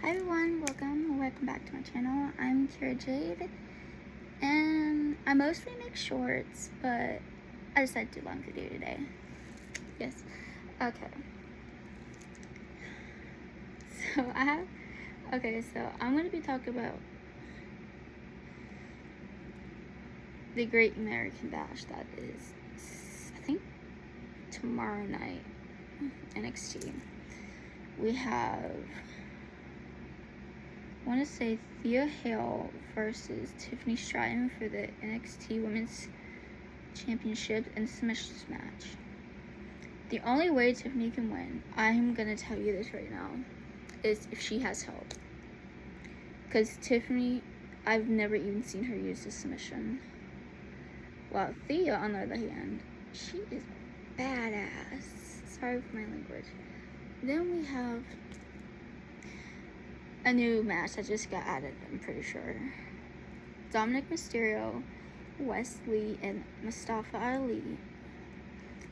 Hi everyone, welcome back to my channel. I'm Cora Jade, and I mostly make shorts, but I decided to do a long video today. Yes, okay. So I'm going to be talking about the Great American Bash that is, I think, tomorrow night, NXT. We have, I want to say Thea Hale versus Tiffany Stratton for the NXT Women's Championship and submissions match. The only way Tiffany can win, I'm going to tell you this right now, is if she has help. Because Tiffany, I've never even seen her use a submission. While Thea, on the other hand, she is badass. Sorry for my language. Then we have a new match that just got added, I'm pretty sure. Dominic Mysterio, Wesley, and Mustafa Ali.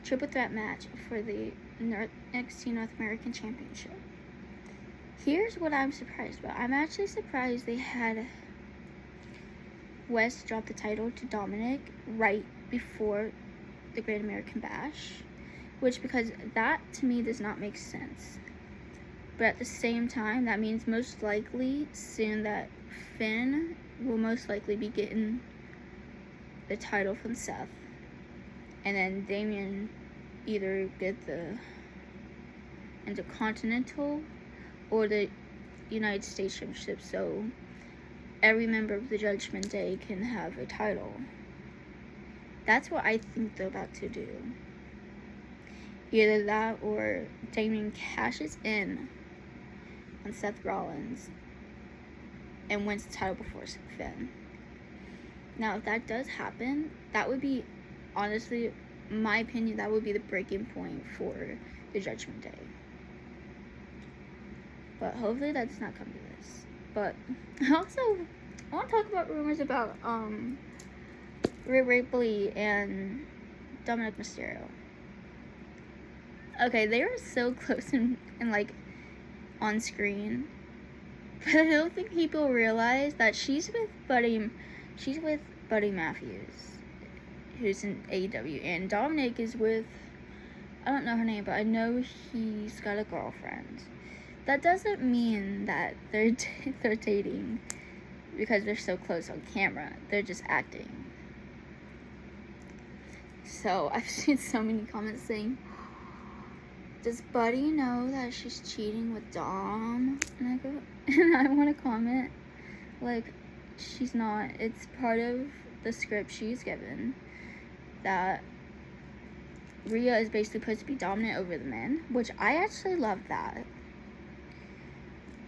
Triple threat match for the NXT North American Championship. Here's what I'm surprised about. I'm actually surprised they had Wes drop the title to Dominic right before the Great American Bash. Because that, to me, does not make sense. But at the same time, that means most likely soon that Finn will most likely be getting the title from Seth. And then Damian either get the Intercontinental or the United States Championship. So every member of the Judgment Day can have a title. That's what I think they're about to do. Either that or Damian cashes in on Seth Rollins and wins the title before Finn. Now, if that does happen, that would be, honestly, my opinion, that would be the breaking point for the Judgment Day. But hopefully that does not come to this. But I want to talk about rumors about Rhea Ripley and Dominic Mysterio. Okay, they are so close and like on screen, but I don't think people realize that she's with Buddy Matthews, who's in AEW, and Dominic is with, I don't know her name, but I know he's got a girlfriend. That doesn't mean that they're dating because they're so close on camera. They're just acting. So I've seen so many comments saying, does Buddy know that she's cheating with Dom? And I want to comment, like, she's not. It's part of the script she's given that Rhea is basically supposed to be dominant over the men, which I actually love that.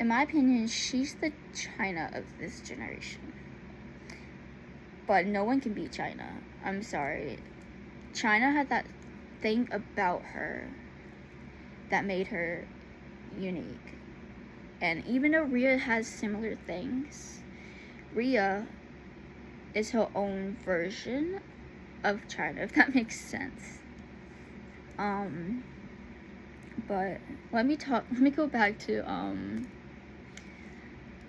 In my opinion, she's the China of this generation. But no one can beat China. I'm sorry. China had that thing about her that made her unique. And even though Rhea has similar things, Rhea is her own version of China, if that makes sense. But let me go back to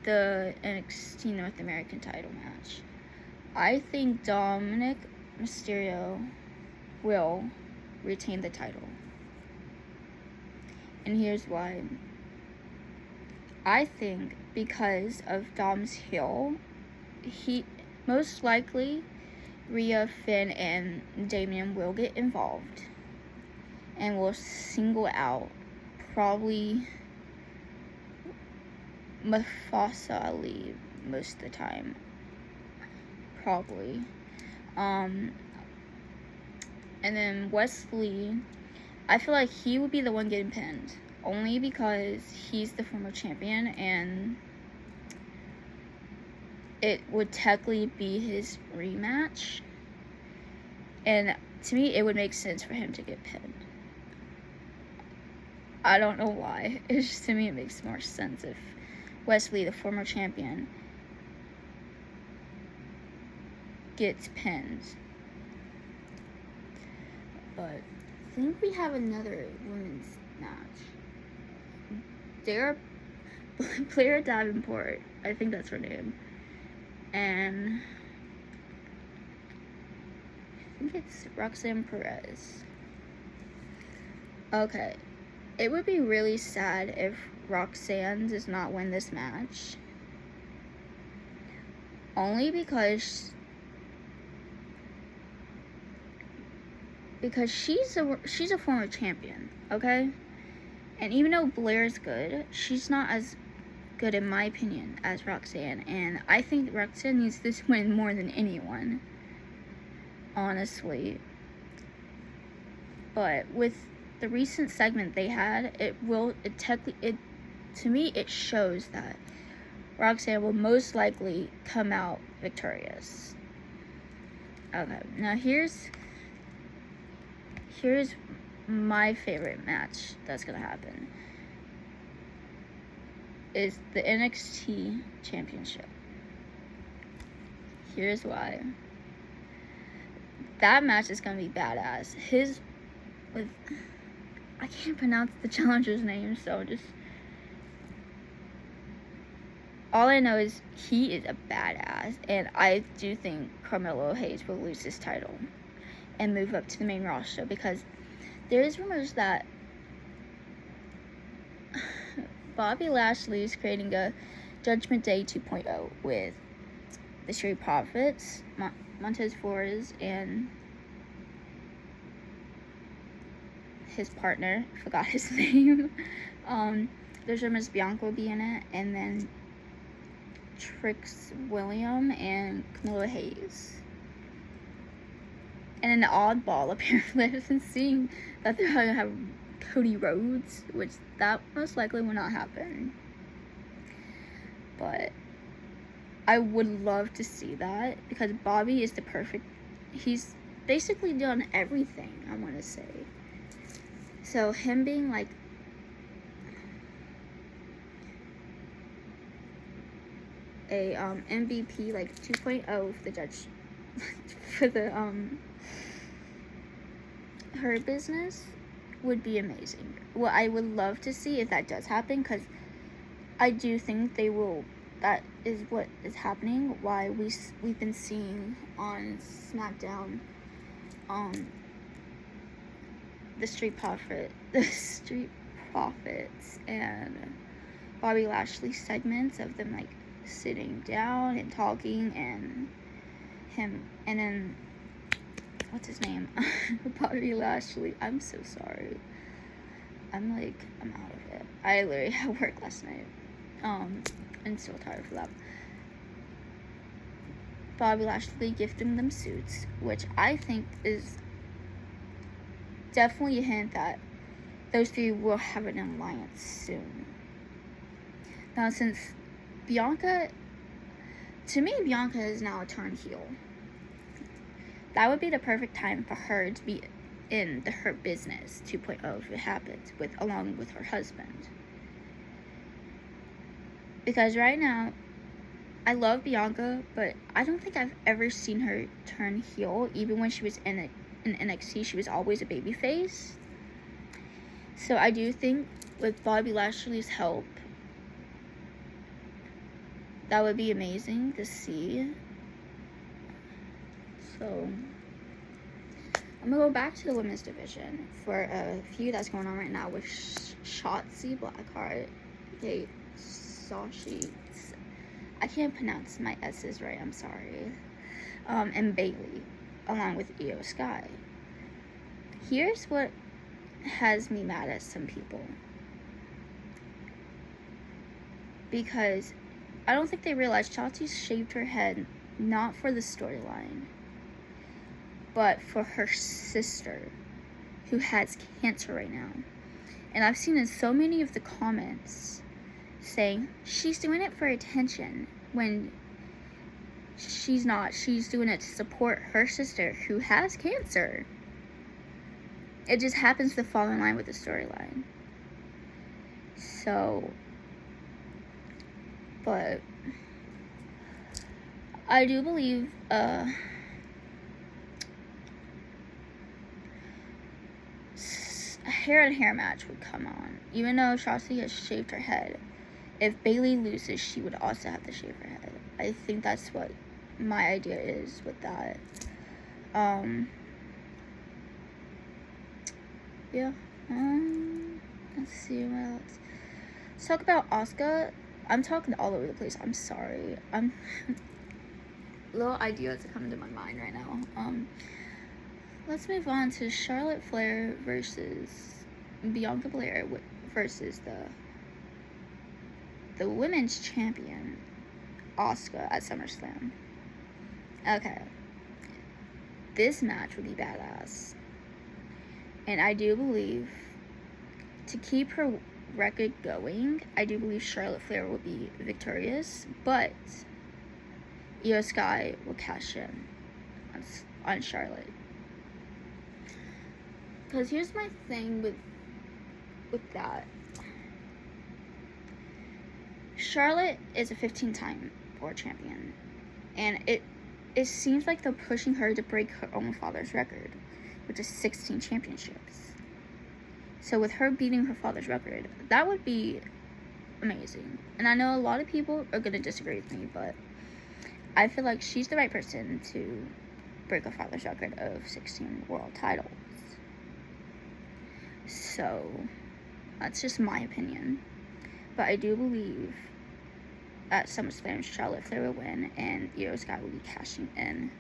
the NXT North American title match. I think Dominic Mysterio will retain the title. And here's why. I think because of Dom's heel, he most likely Rhea, Finn, and Damian will get involved and will single out probably Mustafa Ali most of the time. Probably. And then Wesley, I feel like he would be the one getting pinned, only because he's the former champion and it would technically be his rematch. And to me, it would make sense for him to get pinned. I don't know why. It's just, to me, it makes more sense if Wesley, the former champion, gets pinned. But I think we have another women's match. Blair Davenport, I think that's her name, and I think it's Roxanne Perez. Okay, it would be really sad if Roxanne does not win this match, only because she's a former champion, okay? And even though Blair's good, she's not as good, in my opinion, as Roxanne. And I think Roxanne needs this win more than anyone, honestly. But with the recent segment they had, to me, it shows that Roxanne will most likely come out victorious. Okay, now here's my favorite match that's gonna happen. Is the NXT Championship. Here's why. That match is gonna be badass. I can't pronounce the challenger's name, so all I know is he is a badass, and I do think Carmelo Hayes will lose his title and move up to the main roster, because there is rumors that Bobby Lashley is creating a Judgment Day 2.0 with the Street Profits, Montez Flores, and his partner, forgot his name. There's rumors Bianca will be in it, and then Trix William and Camilla Hayes. And an oddball, apparently. I've been seeing that they're going to have Cody Rhodes, which that most likely will not happen. But I would love to see that, because Bobby is he's basically done everything, I want to say. So him being like a MVP like 2.0 for the judge for the her business would be amazing. What I would love to see if that does happen, because I do think they will. That is what is happening. Why we've been seeing on SmackDown, the Street Profits and Bobby Lashley segments of them like sitting down and talking, and him, and then what's his name? Bobby Lashley. I'm so sorry. I'm out of it. I literally had work last night. I'm so tired for that. Bobby Lashley gifting them suits, which I think is definitely a hint that those three will have an alliance soon. Now, since Bianca is now a turn heel, that would be the perfect time for her to be in the Hurt Business 2.0 if it happens, along with her husband. Because right now, I love Bianca, but I don't think I've ever seen her turn heel. Even when she was in NXT, she was always a babyface. So I do think with Bobby Lashley's help, that would be amazing to see. So I'm gonna go back to the women's division for a feud that's going on right now with Shotzi Blackheart, Sashi. I can't pronounce my S's right, I'm sorry. And Bailey, along with Io Sky. Here's what has me mad at some people. Because I don't think they realize Shotzi shaved her head not for the storyline, but for her sister, who has cancer right now. And I've seen in so many of the comments saying she's doing it for attention, when she's not. She's doing it to support her sister who has cancer. It just happens to fall in line with the storyline. So, but I do believe a hair and hair match would come on, even though Shotzi has shaved her head. if Bayley loses, she would also have to shave her head. I think that's what my idea is with that. Yeah. Let's see what else. Let's talk about Asuka. I'm talking all over the place. I'm sorry. Little ideas are coming to my mind right now. Let's move on to Charlotte Flair versus Bianca Belair versus the women's champion Asuka at SummerSlam. Okay. This match would be badass. And I do believe, to keep her record going, I do believe Charlotte Flair will be victorious, but Io Sky will cash in on Charlotte. Because here's my thing with that. Charlotte is a 15-time world champion, and it seems like they're pushing her to break her own father's record, which is 16 championships. So with her beating her father's record, that would be amazing. And I know a lot of people are going to disagree with me, but I feel like she's the right person to break her father's record of 16 world titles. So that's just my opinion. But I do believe at SummerSlam, Charlotte Flair will win, and Io Sky will be cashing in,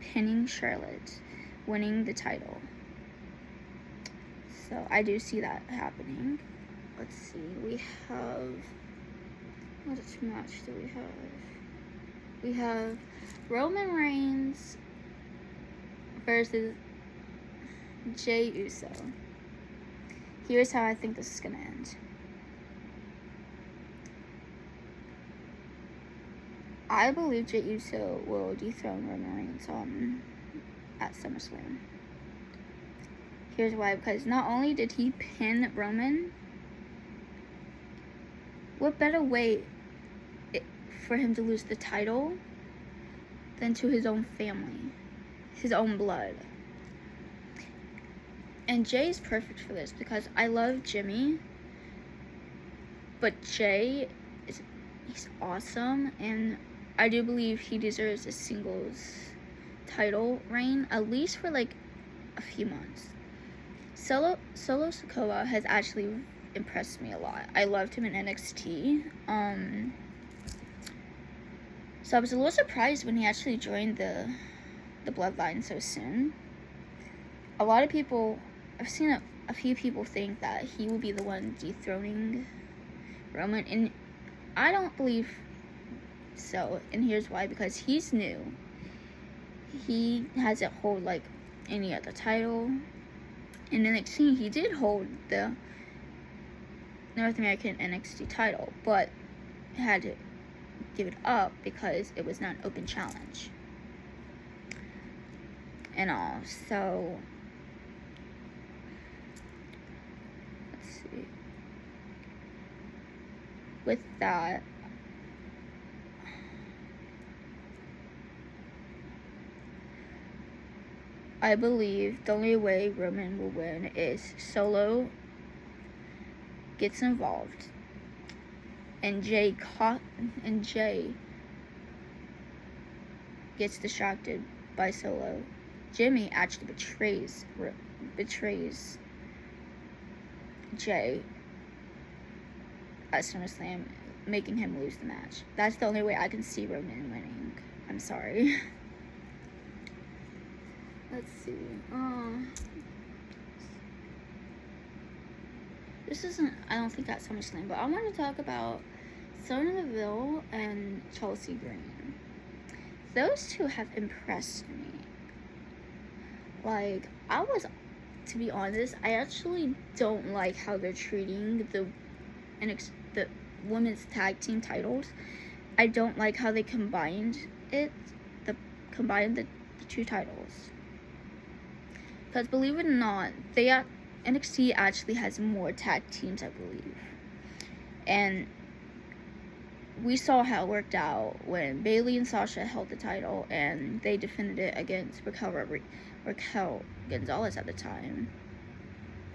pinning Charlotte, winning the title. So I do see that happening. Let's see. We have... what match do we have? We have Roman Reigns versus Jey Uso. Here's how I think this is going to end. I believe Jey Uso will dethrone Roman Reigns at SummerSlam. Here's why. Because not only did he pin Roman, what better way for him to lose the title than to his own family, his own blood. And Jay's perfect for this because I love Jimmy, but Jay he's awesome, and I do believe he deserves a singles title reign, at least for like a few months. Solo Sikoa has actually impressed me a lot. I loved him in NXT. So I was a little surprised when he actually joined the Bloodline so soon. A lot of people, I've seen a few people think that he will be the one dethroning Roman, and I don't believe so. And here's why: because he's new. He hasn't hold like any other title. In NXT, he did hold the North American NXT title, but had to give it up because it was not an open challenge and all. So let's see. With that, I believe the only way Roman will win is Solo gets involved and Jay gets distracted by Solo. Jimmy actually betrays Jay at SummerSlam, making him lose the match. That's the only way I can see Roman winning. I'm sorry. Let's see. This isn't, I don't think, at SummerSlam, but I want to talk about Sonya Deville and Chelsea Green. Those two have impressed me. Like, to be honest, I actually don't like how they're treating the women's tag team titles. I don't like how they combined the two titles. Because believe it or not, NXT actually has more tag teams, I believe. And we saw how it worked out when Bayley and Sasha held the title and they defended it against Raquel Gonzalez at the time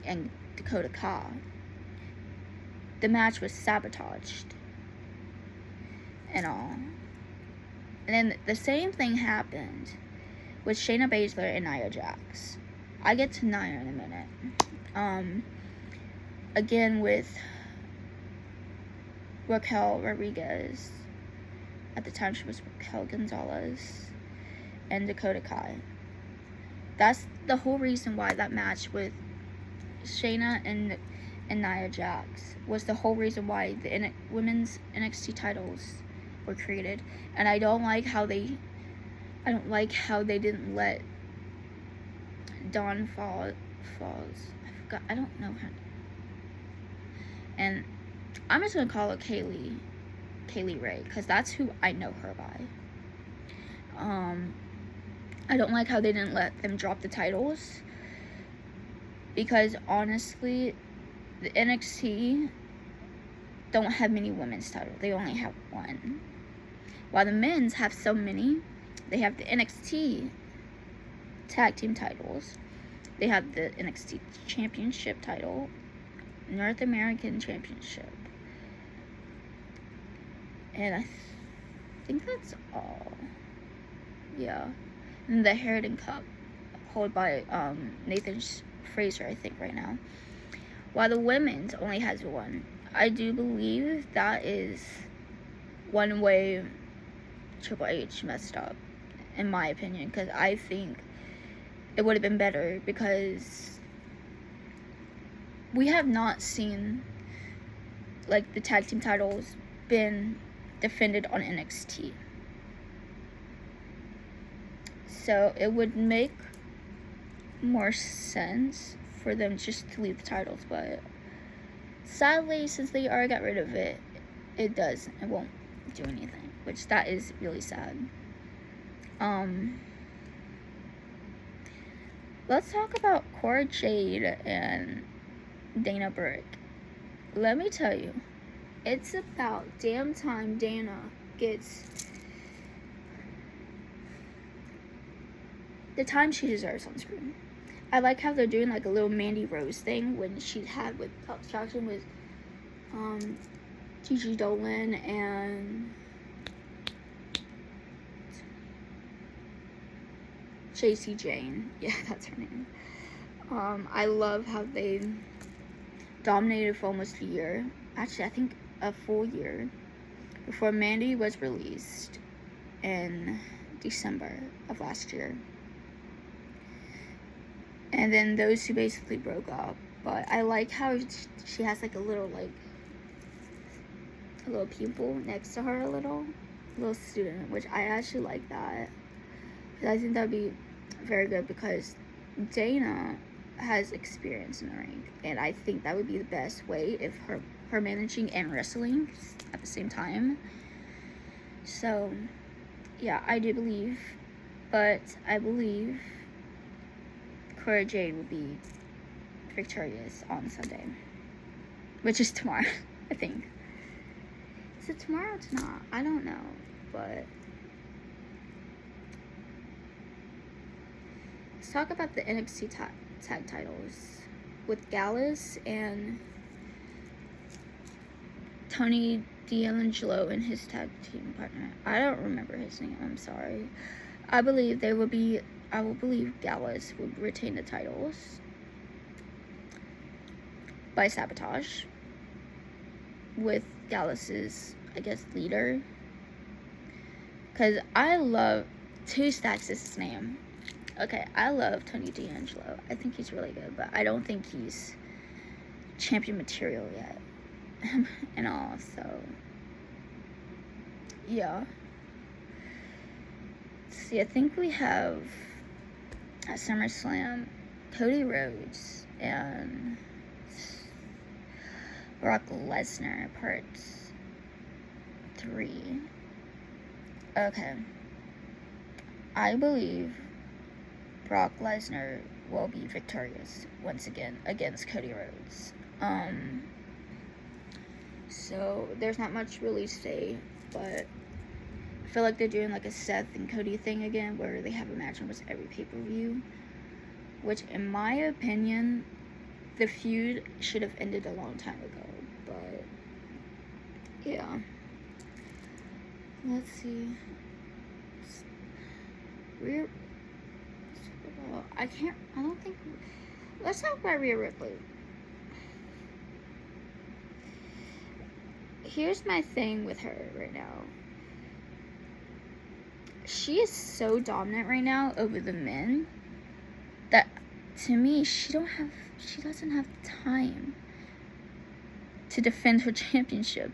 and Dakota Kai. The match was sabotaged and all. And then the same thing happened with Shayna Baszler and Nia Jax. I get to Nia in a minute. Again with Raquel Rodriguez. At the time she was Raquel Gonzalez and Dakota Kai. That's the whole reason why that match with Shayna and Nia Jax was the whole reason why the women's NXT titles were created. And I don't like how they didn't let Dawn Falls. I don't know her. And I'm just gonna call her Kaylee Ray, because that's who I know her by. I don't like how they didn't let them drop the titles, because honestly, the NXT don't have many women's titles. They only have one. While the men's have so many, they have the NXT tag team titles. They have the NXT championship title, North American championship. And I think that's all. Yeah. And the Heritage Cup, held by Nathan Fraser, I think, right now. While the women's only has one. I do believe that is one way Triple H messed up, in my opinion. Because I think it would have been better, because we have not seen, like, the tag team titles been defended on NXT. So it would make more sense for them just to leave the titles, but sadly, since they already got rid of it, it won't do anything, which that is really sad. Let's talk about Cora Jade and Dana Brooke. Let me tell you, it's about damn time Dana gets the time she deserves on screen. I like how they're doing like a little Mandy Rose thing when she had with Obstruction with Gigi Dolan and JC Jane. Yeah, that's her name. I love how they dominated for almost a year. Actually, I think a full year before Mandy was released in December of last year. And then those two basically broke up. But I like how she has like a little pupil next to her, a little student, which I actually like that. I think that'd be very good, because Dana has experience in the ring, and I think that would be the best way if her managing and wrestling at the same time. So yeah, I believe Cora Jade will be victorious on Sunday, which is tomorrow. I think. Is it tomorrow or tonight? I don't know, but let's talk about the NXT tag titles with Gallus and Tony D'Angelo and his tag team partner. I don't remember his name. I'm sorry. I believe Gallus will retain the titles by sabotage with Gallus's, I guess, leader. Because I love Two Stacks is his name. Okay, I love Tony D'Angelo. I think he's really good, but I don't think he's champion material yet. And all, so yeah. See, I think we have at SummerSlam Cody Rhodes and Brock Lesnar, part 3. Okay. I believe Brock Lesnar will be victorious once again against Cody Rhodes. So there's not much really to say, but I feel like they're doing like a Seth and Cody thing again, where they have a match almost every pay-per-view, which in my opinion, the feud should have ended a long time ago, but yeah. let's see. I don't think. Let's talk about Rhea Ripley. Here's my thing with her right now. She is so dominant right now over the men that, to me, she doesn't have the time to defend her championship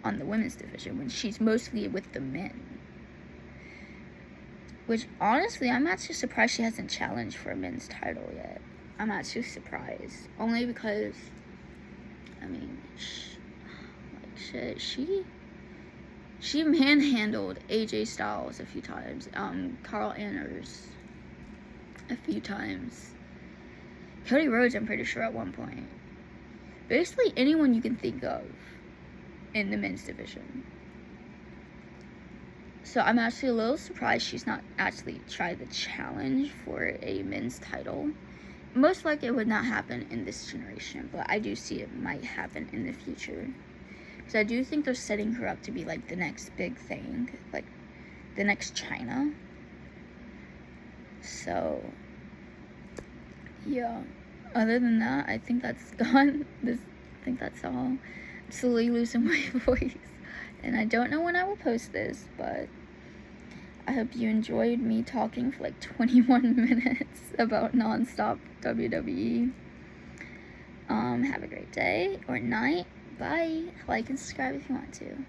on the women's division when she's mostly with the men. Which, honestly, I'm actually surprised she hasn't challenged for a men's title yet. I'm actually surprised. Only because, I mean, she manhandled AJ Styles a few times. Carl Anders a few times. Cody Rhodes, I'm pretty sure, at one point. Basically, anyone you can think of in the men's division. So I'm actually a little surprised she's not actually tried the challenge for a men's title. Most likely it would not happen in this generation, but I do see it might happen in the future. Because I do think they're setting her up to be like the next big thing, like the next China. So, yeah. Other than that, I think that's gone. I think that's all. I'm slowly losing my voice. And I don't know when I will post this, but I hope you enjoyed me talking for like 21 minutes about non-stop WWE. Have a great day or night. Bye. Like and subscribe if you want to.